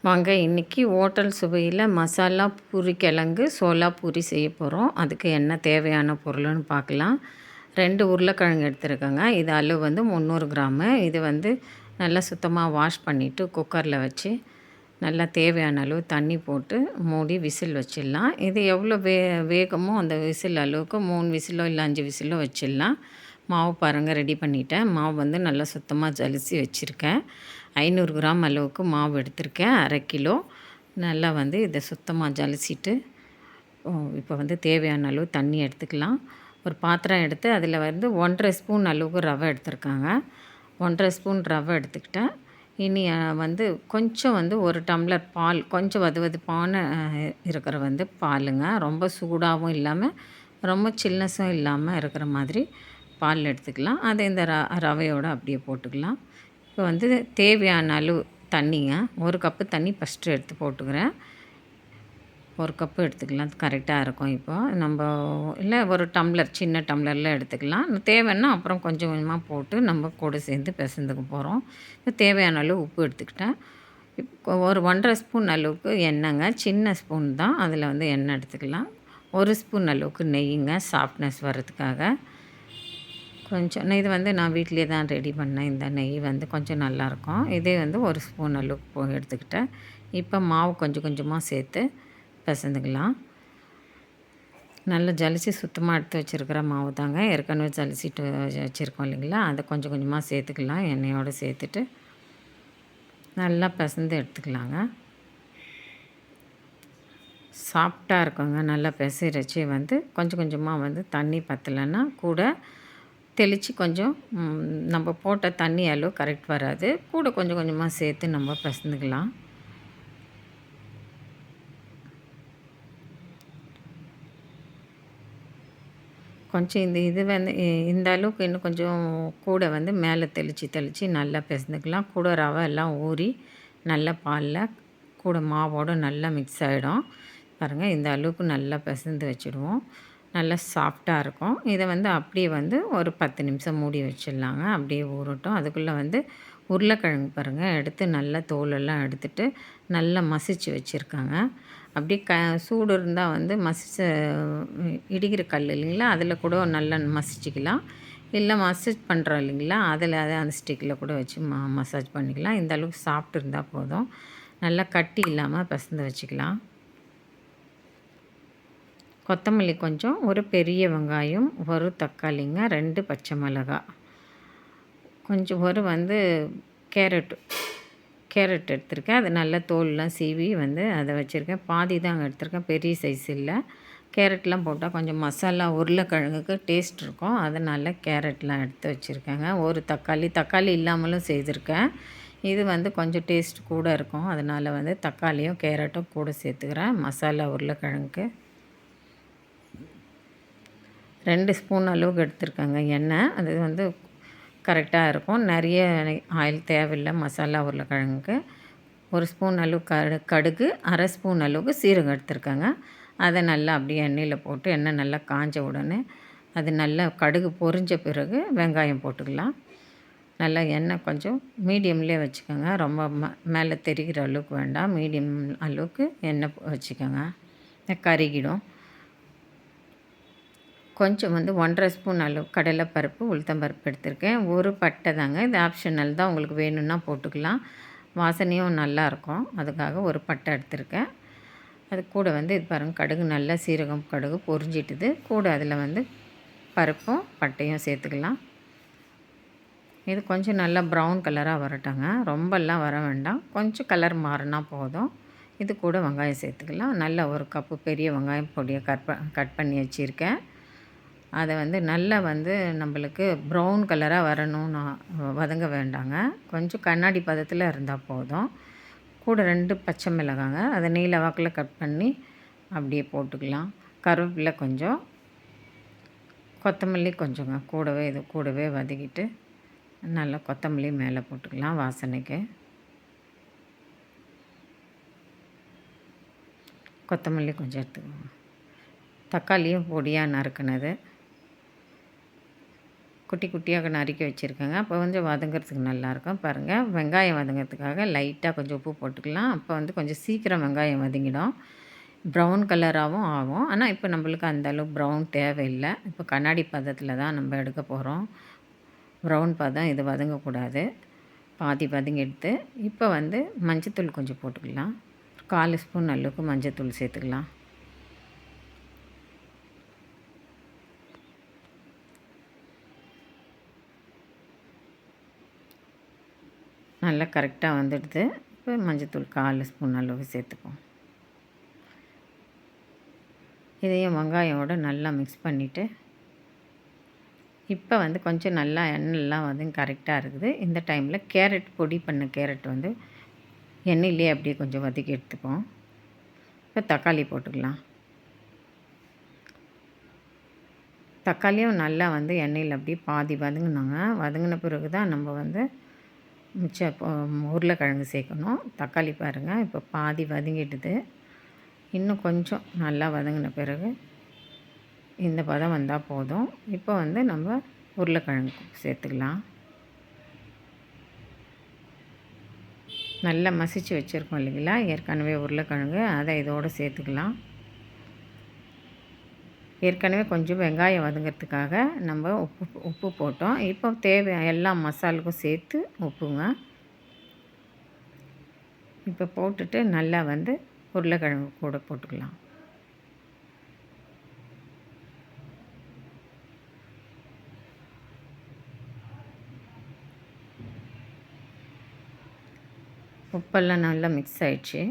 வாங்க இன்றைக்கி ஹோட்டல் சுவையில் மசாலா பூரி கிழங்கு சோலா பூரி செய்ய போகிறோம். அதுக்கு என்ன தேவையான பொருள்னு பார்க்கலாம். 2 உருளைக்கிழங்கு எடுத்துருக்கேங்க. இது அளவு வந்து 300 கிராமு. இது வந்து நல்லா சுத்தமாக வாஷ் பண்ணிவிட்டு குக்கரில் வச்சு நல்லா தேவையான அளவு தண்ணி போட்டு மூடி விசில் வச்சிடலாம். இது எவ்வளோ வேகமோ அந்த விசில் அளவுக்கு 3 விசிலோ இல்லை 5 விசிலோ வச்சிடலாம். மாவு பாருங்கள் ரெடி பண்ணிட்டேன். மாவு வந்து நல்லா சுத்தமாக ஜலிச்சு வச்சுருக்கேன். 500 கிராம் அளவுக்கு மாவு எடுத்திருக்கேன். 1/2 கிலோ. நல்லா வந்து இதை சுத்தமாக ஜலிச்சிட்டு இப்போ வந்து தேவையான அளவு தண்ணி எடுத்துக்கலாம். ஒரு பாத்திரம் எடுத்து அதில் வந்து 1½ ஸ்பூன் அளவுக்கு ரவை எடுத்திருக்காங்க. 1½ ஸ்பூன் ரவை எடுத்துக்கிட்டேன். இனி வந்து கொஞ்சம் வந்து 1 டம்ளர் பால், கொஞ்சம் வெதுவெதுப்பான இருக்கிற வந்து பாலுங்க. ரொம்ப சூடாகவும் இல்லாமல் ரொம்ப சில்னஸும் இல்லாமல் இருக்கிற மாதிரி பால் எடுத்துக்கலாம். அதை இந்த ரவையோடு அப்படியே போட்டுக்கலாம். இப்போ வந்து தேவையான அளவு தண்ணிங்க. 1 கப்பு தண்ணி ஃபஸ்ட்டு எடுத்து போட்டுக்கிறேன். 1 கப்பு எடுத்துக்கலாம். கரெக்டாக இருக்கும். இப்போ நம்ம இல்லை ஒரு டம்ளர் சின்ன டம்ளரில் எடுத்துக்கலாம். தேவைன்னா அப்புறம் கொஞ்சம் கொஞ்சமாக போட்டு நம்ம கூட சேர்ந்து பிசைந்துக்க போகிறோம். இப்போ தேவையான அளவு உப்பு எடுத்துக்கிட்டேன். இப்போ ஒரு 1½ ஸ்பூன் அளவுக்கு எண்ணெய்ங்க. சின்ன ஸ்பூன் தான். அதில் வந்து எண்ணெய் எடுத்துக்கலாம். 1 ஸ்பூன் அளவுக்கு நெய்யுங்க, சாஃப்ட்னஸ் வர்றதுக்காக. கொஞ்சம் இது வந்து நான் வீட்டிலே தான் ரெடி பண்ணேன். இந்த நெய் வந்து கொஞ்சம் நல்லாயிருக்கும். இதே வந்து 1 ஸ்பூன் அளவுக்கு எடுத்துக்கிட்டேன். இப்போ மாவு கொஞ்சம் கொஞ்சமாக சேர்த்து பிசைந்துக்கலாம். நல்லா ஜலிச்சு சுத்தமாக எடுத்து வச்சுருக்கிற மாவு தாங்க. ஏற்கனவே ஜலிச்சிட்டு வச்சுருக்கோம் இல்லைங்களா, அதை கொஞ்சம் கொஞ்சமாக சேர்த்துக்கலாம். எண்ணெயோடு சேர்த்துட்டு நல்லா பிசைந்து எடுத்துக்கலாங்க. சாஃப்டாக இருக்குங்க. நல்லா பிசைறச்சு வந்து கொஞ்சம் கொஞ்சமாக வந்து தண்ணி பத்தலைன்னா கூட தெளித்து கொஞ்சம் நம்ம போட்ட தண்ணி அளவு கரெக்ட் வராது. கூட கொஞ்சம் கொஞ்சமாக சேர்த்து நம்ம பிசைந்துக்கலாம். கொஞ்சம் இது வந்து இந்த அளவுக்கு இன்னும் கொஞ்சம் கூட வந்து மேலே தெளித்து நல்லா பிசைந்துக்கலாம். கூட ரவை எல்லாம் ஊறி நல்லா பாலில் கூட மாவோடு நல்லா மிக்ஸ் ஆகிடும். பாருங்கள், இந்த அளவுக்கு நல்லா பிசைந்து வச்சுடுவோம். நல்லா சாஃப்டாக இருக்கும். இதை வந்து அப்படியே வந்து ஒரு 10 நிமிஷம் மூடி வச்சிடலாங்க. அப்படியே ஊறட்டும். அதுக்குள்ளே வந்து உருளைக்கிழங்கு பாருங்கள், எடுத்து நல்லா தோலெல்லாம் எடுத்துட்டு நல்லா மசிச்சு வச்சுருக்காங்க. அப்படியே சூடு இருந்தால் வந்து இடிக்கிற கல் இல்லைங்களா, அதில் கூட நல்லா மசிச்சுக்கலாம். இல்லை மசாஜ் பண்ணுறோம் இல்லைங்களா, அதில் அந்த ஸ்டிக்கில் கூட வச்சு மசாஜ் பண்ணிக்கலாம். இந்த அளவுக்கு சாஃப்ட் இருந்தால் போதும். நல்லா கட்டி இல்லாமல் பிசைந்து வச்சுக்கலாம். கொத்தமல்லி கொஞ்சம், ஒரு பெரிய வெங்காயம், ஒரு தக்காளிங்க, 2 பச்சை மிளகாய், கொஞ்சம் ஒரு வந்து கேரட் எடுத்திருக்கேன். அது நல்லா தோல்லாம் சீவி வந்து அதை வச்சுருக்கேன். பாதி தான் எடுத்திருக்கேன், பெரிய சைஸ் இல்லை. கேரட்லாம் போட்டால் கொஞ்சம் மசாலா உருளைக்கிழங்குக்கு டேஸ்ட் இருக்கும். அதனால் கேரட்லாம் எடுத்து வச்சுருக்கேங்க. ஒரு தக்காளி இல்லாமலும் செய்திருக்கேன். இது வந்து கொஞ்சம் டேஸ்ட் கூட இருக்கும். அதனால் வந்து தக்காளியும் கேரட்டும் கூட சேர்த்துக்கிறேன் மசாலா உருளைக்கிழங்குக்கு. 2 ஸ்பூன் அளவுக்கு எடுத்துருக்கேங்க எண்ணெய். அது வந்து கரெக்டாக இருக்கும். நிறைய ஆயில் தேவையில்லை மசாலா உருளைக்கிழங்குக்கு. 1 ஸ்பூன் அளவு கடுகு, 1/2 ஸ்பூன் அளவுக்கு சீரகம் எடுத்துருக்கேங்க. அதை நல்லா அப்படியே எண்ணெயில் போட்டு எண்ணெய் நல்லா காஞ்ச உடனே அது நல்லா கடுகு பொரிஞ்ச பிறகு வெங்காயம் போட்டுக்கலாம். நல்லா எண்ணெய் கொஞ்சம் மீடியம்லேயே வச்சுக்கோங்க. ரொம்ப மேலே தெரிகிற அளவுக்கு வேண்டாம். மீடியம் அளவுக்கு எண்ணெய் வச்சுக்கோங்க, கருகிடும். கொஞ்சம் வந்து 1½ ஸ்பூன் அளவு கடலைப்பருப்பு, உளுத்தம்பருப்பு எடுத்திருக்கேன். ஒரு பட்டை தாங்க, இது ஆப்ஷனல் தான். உங்களுக்கு வேணும்னா போட்டுக்கலாம். வாசனையும் நல்லாயிருக்கும். அதுக்காக ஒரு பட்டை எடுத்திருக்கேன். அது கூட வந்து இது பாருங்கள், கடுகு நல்லா சீரகம் கடுகு பொரிஞ்சிட்டுது. கூட அதில் வந்து பருப்பும் பட்டையும் சேர்த்துக்கலாம். இது கொஞ்சம் நல்லா ப்ரௌன் கலராக வரட்டுங்க. ரொம்பலாம் வர வேண்டாம், கொஞ்சம் கலர் மாறினா போதும். இது கூட வெங்காயம் சேர்த்துக்கலாம். நல்லா 1 கப்பு பெரிய வெங்காயம் பொடியை கட் பண்ணி வச்சுருக்கேன். அதை வந்து நல்லா வந்து நம்மளுக்கு ப்ரௌன் கலராக வரணும்னு வதங்க வேண்டாங்க. கொஞ்சம் கண்ணாடி பதத்தில் இருந்தால் போதும். கூட 2 பச்சை மிளகாங்க, அதை நீல வாக்கில் கட் பண்ணி அப்படியே போட்டுக்கலாம். கருவேப்பிலை கொஞ்சம், கொத்தமல்லி கொஞ்சங்க கூடவே வதக்கிட்டு நல்லா கொத்தமல்லி மேலே போட்டுக்கலாம் வாசனைக்கு. கொத்தமல்லி கொஞ்சம் எடுத்துக்கோங்க. தக்காளியும் பொடியாக நறுக்குனது, குட்டி குட்டியாக நறுக்கி வச்சுருக்கேங்க. அப்போ கொஞ்சம் வதங்கிறதுக்கு நல்லாயிருக்கும். பாருங்கள், வெங்காயம் வதங்கிறதுக்காக லைட்டாக கொஞ்சம் உப்பு போட்டுக்கலாம். அப்போ வந்து கொஞ்சம் சீக்கிரம் வெங்காயம் வதங்கிடும். ப்ரௌன் கலராகவும் ஆகும். ஆனால் இப்போ நம்மளுக்கு அந்தளவு ப்ரௌன் தேவையில்லை. இப்போ கண்ணாடி பதத்தில் தான் நம்ம எடுக்க போகிறோம். ப்ரௌன் பதம் இது வதங்கக்கூடாது. பாதி வதங்கிடுத்து. இப்போ வந்து மஞ்சத்தூள் கொஞ்சம் போட்டுக்கலாம். 1/4 ஸ்பூன் அளவுக்கு மஞ்சத்தூள் சேர்த்துக்கலாம். நல்லா கரெக்டாக வந்துடுது. இப்போ மஞ்சத்தூள் 1/4 ஸ்பூன் அளவுக்கு சேர்த்துப்போம். இதையும் வெங்காயோட நல்லா மிக்ஸ் பண்ணிவிட்டு, இப்போ வந்து கொஞ்சம் நல்லா எண்ணெய்லாம் வந்து கரெக்டாக இருக்குது. இந்த டைமில் கேரட், பொடி பண்ண கேரட் வந்து எண்ணெயிலே அப்படியே கொஞ்சம் வதக்கி எடுத்துப்போம். இப்போ தக்காளி போட்டுக்கலாம். தக்காளியும் நல்லா வந்து எண்ணெயில் அப்படியே பாதி வதங்கினாங்க. வதங்கின பிறகு தான் நம்ம வந்து உருளைக்கிழங்கு சேர்க்கணும். தக்காளி பாருங்கள், இப்போ பாதி வதங்கிடுது. இன்னும் கொஞ்சம் நல்லா வதங்கின பிறகு இந்த பதம் வந்தால் போதும். இப்போ வந்து நம்ம உருளைக்கிழங்கு சேர்த்துக்கலாம். நல்லா மசிச்சு வச்சுருக்கோம் இல்லைங்களா, ஏற்கனவே உருளைக்கிழங்கு, அதை இதோடு சேர்த்துக்கலாம். ஏற்கனவே கொஞ்சம் வெங்காயம் வதங்கிறதுக்காக நம்ம உப்பு போட்டோம். இப்போ எல்லா மசாலுக்கும் சேர்த்து உப்புங்க. இப்போ போட்டுட்டு நல்லா வந்து உருளைக்கிழங்கு கூட போட்டுக்கலாம். உப்பெல்லாம் நல்லா மிக்ஸ் ஆயிடுச்சு.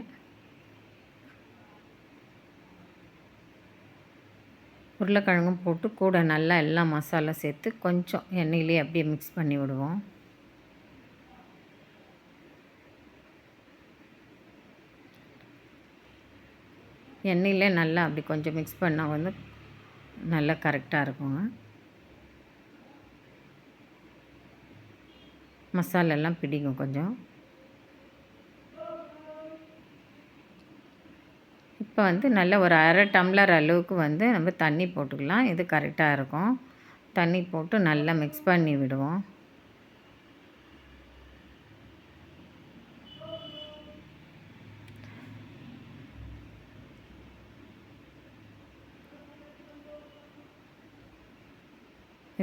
உருளைக்கிழங்கும் போட்டு கூட நல்லா எல்லா மசாலா சேர்த்து கொஞ்சம் எண்ணெயிலே அப்படியே மிக்ஸ் பண்ணி விடுவோம். எண்ணெயிலே நல்லா அப்படி கொஞ்சம் மிக்ஸ் பண்ணால் வந்து நல்லா கரெக்டாக இருக்குங்க. மசாலெல்லாம் பிடிக்கும் கொஞ்சம். இப்போ வந்து நல்ல ஒரு 1/2 டம்ளர் அளவுக்கு வந்து நம்ம தண்ணி போட்டுக்கலாம். இது கரெக்டாக இருக்கும். தண்ணி போட்டு நல்லா மிக்ஸ் பண்ணி விடுவோம்.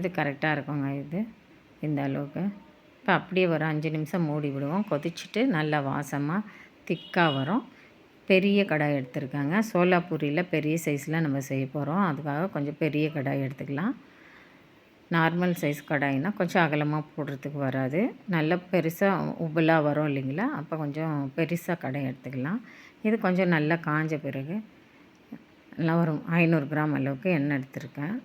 இது கரெக்டாக இருக்குங்க. இந்த அளவுக்கு. இப்போ அப்படியே ஒரு 5 நிமிஷம் மூடி விடுவோம். கொதிச்சுட்டு நல்லா வாசமாக திக்காக வரும். பெரிய கடாய் எடுத்துருக்காங்க. சோலாப்பூரியில் பெரிய சைஸில் நம்ம செய்ய போகிறோம். அதுக்காக கொஞ்சம் பெரிய கடாய் எடுத்துக்கலாம். நார்மல் சைஸ் கடாய்னால் கொஞ்சம் அகலமாக போடுறதுக்கு வராது. நல்லா பெருசாக உப்பலாக வரும் இல்லைங்களா, அப்போ கொஞ்சம் பெருசாக கடாய் எடுத்துக்கலாம். இது கொஞ்சம் நல்லா காஞ்ச பிறகு நல்லா ஒரு 500 கிராம் அளவுக்கு எண்ணெய் எடுத்துருக்கேன்.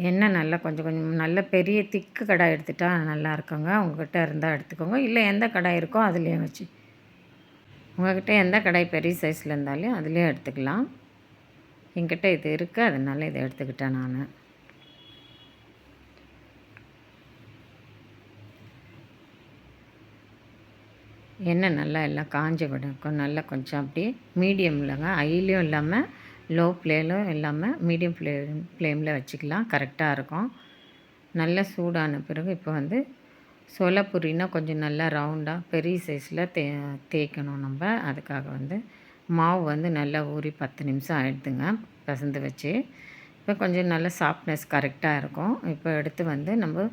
எண்ணெய் நல்லா கொஞ்சம் நல்ல பெரிய திக்கு கடாய் எடுத்துட்டா நல்லா இருக்குங்க. உங்கள்கிட்ட இருந்தால் எடுத்துக்கோங்க, இல்லை எந்த கடாய் இருக்கோ அதுலேயே வச்சு, உங்கள்கிட்ட எந்த கடாய் பெரிய சைஸில் இருந்தாலும் அதுலேயே எடுத்துக்கலாம். என்கிட்ட இது இருக்குது, அதனால் இதை எடுத்துக்கிட்டேன் நான். எண்ணெய் நல்லா எல்லாம் காஞ்ச விடும். நல்லா கொஞ்சம் அப்படியே மீடியம்லங்க, ஹைலையும் இல்லாமல் லோ ஃப்ளேமிலும் இல்லாமல் மீடியம் ஃப்ளேமில் வச்சுக்கலாம். கரெக்டாக இருக்கும். நல்லா சூடான பிறகு இப்போ வந்து சோலாப்பூரினா கொஞ்சம் நல்லா ரவுண்டாக பெரிய சைஸில் தேய்க்கணும் நம்ம. அதுக்காக வந்து மாவு வந்து நல்லா ஊறி 10 நிமிஷம் ஆகிடுதுங்க பிசைந்து வச்சு. இப்போ கொஞ்சம் நல்லா சாஃப்ட்னஸ் கரெக்டாக இருக்கும். இப்போ எடுத்து வந்து நம்ம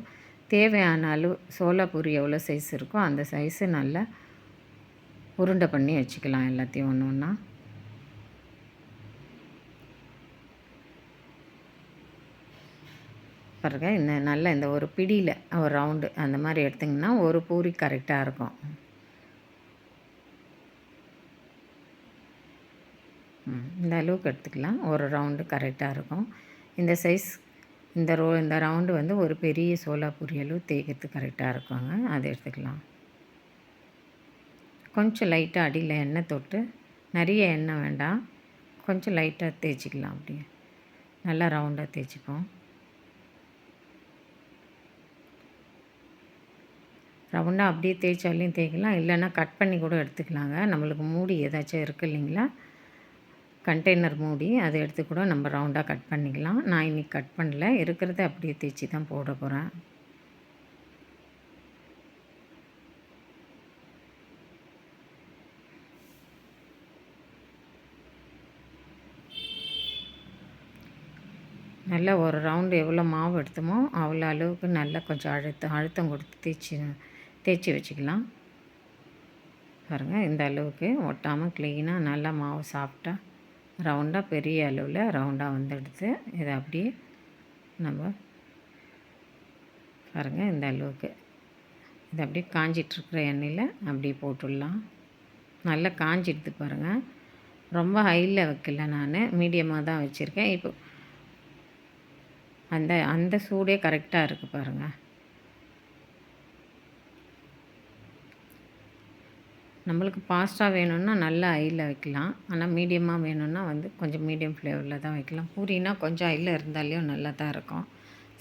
தேவையான அளவு சோலாப்பூரி எவ்வளோ சைஸ் இருக்கோ அந்த சைஸு நல்லா உருண்டை பண்ணி வச்சுக்கலாம் எல்லாத்தையும் ஒன்று ஒன்றா. பாருங்க, இந்த ஒரு பிடியில் ஒரு ரவுண்டு அந்த மாதிரி எடுத்திங்கன்னா ஒரு பூரி கரெக்டாக இருக்கும். இந்த அளவுக்கு எடுத்துக்கலாம். ஒரு ரவுண்டு கரெக்டாக இருக்கும். இந்த சைஸ் இந்த ரவுண்டு வந்து ஒரு பெரிய சோலாப்பூரி அளவு தேய்க்கிறதுக்கு கரெக்டாக இருக்குங்க. அதை எடுத்துக்கலாம். கொஞ்சம் லைட்டாக அடியில் எண்ணெய் தொட்டு, நிறைய எண்ணெய் வேண்டாம், கொஞ்சம் லைட்டாக தேய்ச்சிக்கலாம். அப்படியே நல்லா ரவுண்டாக தேய்ச்சிப்போம். ரவுண்டாக அப்படியே தேய்ச்சாலையும் தேய்க்கலாம், இல்லைன்னா கட் பண்ணி கூட எடுத்துக்கலாங்க. நம்மளுக்கு மூடி ஏதாச்சும் இருக்குது இல்லைங்களா, கண்டெய்னர் மூடி அதை எடுத்து கூட நம்ம ரவுண்டாக கட் பண்ணிக்கலாம். நான் இன்றைக்கி கட் பண்ணல, இருக்கிறத அப்படியே தேய்ச்சி தான் போட போகிறேன். நல்லா ஒரு ரவுண்டு எவ்வளோ மாவு எடுத்தோமோ அவ்வளோ அளவுக்கு நல்லா கொஞ்சம் அழுத்தம் கொடுத்து தேய்ச்சி வச்சுக்கலாம். பாருங்கள், இந்த அளவுக்கு ஒட்டாமல் க்ளீனாக நல்லா மாவு சாப்பிட்டா ரவுண்டாக பெரிய அளவில் ரவுண்டாக வந்துடுது. இதை அப்படியே நம்ம பாருங்கள், இந்த அளவுக்கு இதை அப்படியே காஞ்சிட்ருக்கிற எண்ணெயில் அப்படியே போட்டுடலாம். நல்லா காஞ்சிடுது பாருங்கள். ரொம்ப ஹையில் வைக்கல, நான் மீடியமாக தான் வச்சுருக்கேன். இப்போ அந்த சூடே கரெக்டாக இருக்குது பாருங்கள். நம்மளுக்கு ஃபாஸ்ட்டாக வேணும்னா நல்லா ஹையில் வைக்கலாம். ஆனால் மீடியமாக வேணும்னா கொஞ்சம் மீடியம் ஃப்ளேவரில் தான் வைக்கலாம். பூரினா கொஞ்சம் ஹையில் இருந்தாலையும் நல்லா தான் இருக்கும்,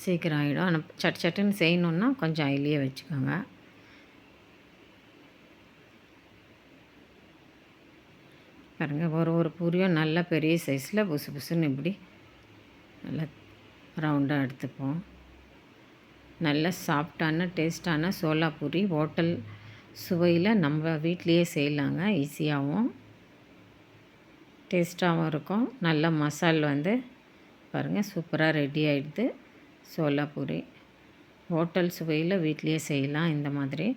சீக்கிரம் ஆகிடும். ஆனால் சட்டுன்னு செய்யணுன்னா கொஞ்சம் ஹைலியே வச்சுக்கோங்க. பாருங்கள், ஒரு பூரியும் நல்லா பெரிய சைஸில் புசுன்னு இப்படி நல்லா ரவுண்டாக எடுத்துப்போம். நல்ல சாஃப்டான டேஸ்ட்டான சோலாபூரி ஹோட்டல் சுவையில் நம்ம வீட்லேயே செய்யலாங்க. ஈஸியாகவும் டேஸ்ட்டாகவும் இருக்கும். நல்ல மசால் பாருங்கள் சூப்பராக ரெடி ஆகிடுது. சோலாபூரி ஹோட்டல் சுவையில் வீட்லேயே செய்யலாம். இந்த மாதிரி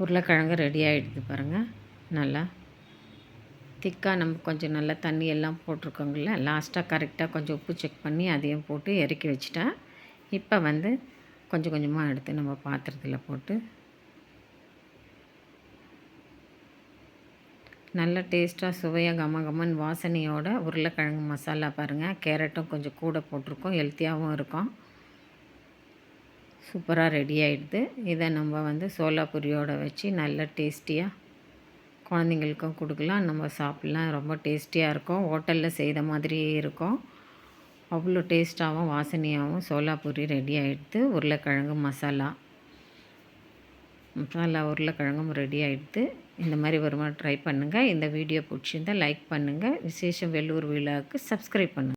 உருளைக்கிழங்கு ரெடி ஆகிடுது பாருங்கள். நல்லா திக்காக நம்ம கொஞ்சம் நல்லா தண்ணி எல்லாம் போட்டிருக்கோங்கள, லாஸ்ட்டாக கரெக்டாக கொஞ்சம் உப்பு செக் பண்ணி அதையும் போட்டு இறக்கி வச்சுட்டேன். இப்போ கொஞ்சம் கொஞ்சமாக எடுத்து நம்ம பாத்திரத்தில் போட்டு நல்ல டேஸ்ட்டாக சுவையாக கமகமன் வாசனையோட உருளைக்கிழங்கு மசாலா பாருங்கள். கேரட்டும் கொஞ்சம் கூட போட்டிருக்கோம், ஹெல்த்தியாகவும் இருக்கும். சூப்பராக ரெடி ஆகிடுது. இதை நம்ம சோலாபூரியோடு வச்சு நல்ல டேஸ்டியாக குழந்தைங்களுக்கும் கொடுக்கலாம், நம்ம சாப்பிட்லாம். ரொம்ப டேஸ்டியாக இருக்கும், ஹோட்டலில் செய்த மாதிரியே இருக்கும். அவ்வளோ டேஸ்ட்டாகவும் வாசனையாகவும் சோலாபூரி ரெடி ஆகிடுது. உருளைக்கிழங்கு மசாலா உருளைக்கிழங்கும் ரெடி ஆகிடுது. இந்த மாதிரி ஒரு முறை ட்ரை பண்ணுங்கள். இந்த வீடியோ பிடிச்சிருந்தால் லைக் பண்ணுங்கள். விசேஷம் வெள்ளூர் விழாவுக்கு சப்ஸ்கிரைப் பண்ணுங்கள்.